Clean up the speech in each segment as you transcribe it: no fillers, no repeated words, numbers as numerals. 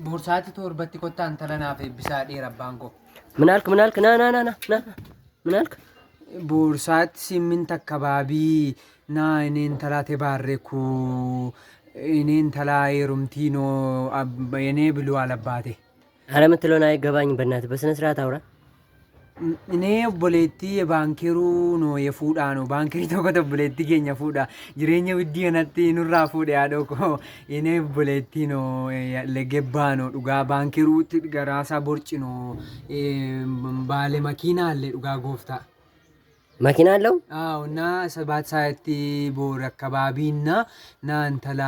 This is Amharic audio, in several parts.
ቦርሳቲ ቶርበቲ ኮታ አንተለናፍ ቢሳዲ ረባንኮ ምናልክ ና ምናልክ ቦርሳት ሲሚንት አካባቢ ና እኔን ተላቴ ባረኩ እኔን ተላይ ሩምቲኖ የኔ ብሉ አለባቴ አረ ምትለውን አይገባኝ በእናትህ በስነ ስርዓት አውራ እኔ ቦሌቲ የባንኬሩ ነው የፉዳ ነው ባንኬሪ ተቆተ ቦሌቲ ገኛ ፉዳ ጅሬኛ ውዲ ነቲ ኑራ ፉዳ ያዶኮ እኔ ቦሌቲ ነው ለገባ ነው ዱጋ ባንኬሩ ገራሳ ቦርጭ ነው ባለ መኪና አለ ዱጋ ጎፍታ መኪና አለው አው እና 7 ሰዓት ቦር አካባቢና ናንተላ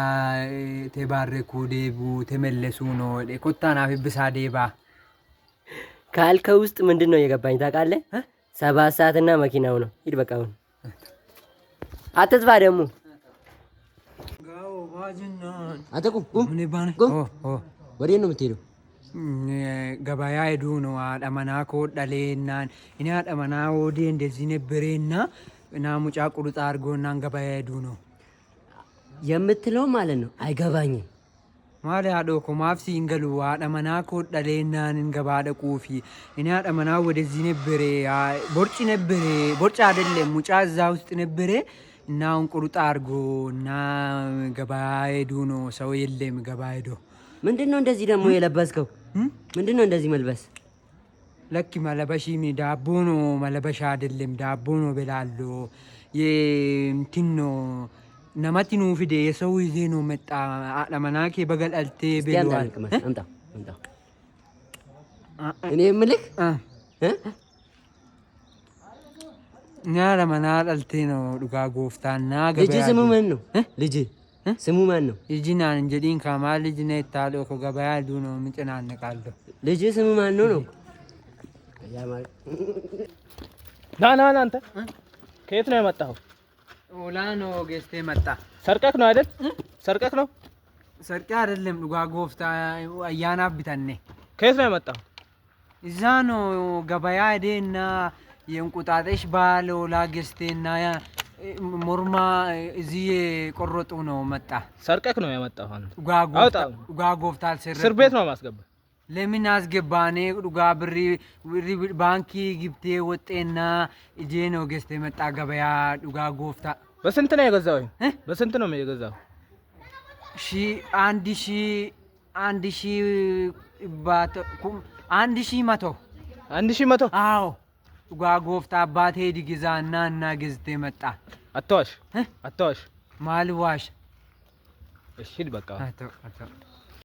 ተባረኩ ደቡ ተመለሱ ነው ኮታና ፍብሳ ደባ ካልከው ውስጥ ምንድነው የገባኝ ታውቃለህ 7 ሰዓትና መኪናው ነው ሂድ በቃው አትጥፋ ደግሞ ጋው ባጅናን አተቁም ምን ባነ ወዴት ነው የምትሄደው ገበያ ሄዱ ነው አዳመና ኮዳሌናን እኔ አዳመና ወዲ እንደዚህ ነበርና እና ሙጫ ቁርጣ አርጎናን ገበያ ሄዱ ነው የምትለው ማለት ነው አይገባኝም ማለ አዶኮ ማፍሲ እንገሉ አዳመና ኮዳሌናን ገባዳ ቁፊ እኔ አዳመና ወደዚህ ነበር ቦርጭ አይደለም ሙጫ እዛ ውስጥ ነበር እና አሁን ቁርጣ አርጎና ገበያ ሄዱ ነው ሰው የለም ገበያ ሄዶ ምንድነው እንደዚህ ደግሞ የለበስከው ምንድነው እንደዚህ መልበስ ለኪ ማለበሺ ዳቦ ነው ማለበሻ አይደለም ዳቦ ነው በላሎ የእንትኖ ነማቲኑ ፊዴ የሰው ይዜ ነው መጣ አለመናኬ በገላልቴ በሏል አምጣ እኔ ምልክ ኛራ መናልቴ ነው ዱጋ ጎፍታና ገበያ ልጅ ስሙ ማን ነው ልጅ ስሙ ማን ነው ልጅናን እንጀዲን ካማል ልጅ ነው ታለው ከገበያ ሄዱ ነው ምንጨናነቃለሁ ልጅ ስሙ ማን ነው ና አንተ ከየት ነው የመጣው ኦላኖ ገስቴ መጣ ሰርቀክ ነው አይደል ሰርቀክ ነው ሰርቀ አይደለም ዱጋ ጎፍታ አያና ቢታኔ ከየት ነው የመጣው እዛ ነው ገበያ ሄደና የእንቁጣጣሽ ባለ ኦላ ገስቴና ሞርማ እዚህ ቆረጡ ነው መጣ ሰርቀክ ነው ያመጣው አንተ ዱጋ ጎፍታል እስር ቤት ነው ማስገባ ለምን አስገባኔ ዱጋ ብሪ ባንኪ ግብቴ ወጤና እጄ ነው ገስቴ መጣ ገበያ ዱጋ ጎፍታ በስንት ነው የገዛው በስንት ነው የገዛው አንድ ሺህ ባት 1100 አዎ ዱጋ ጎፍታ አባቴ ዲግዛና እና ገዝቴ መጣ አትዋሽ ማልዋሽ እሺ በቃ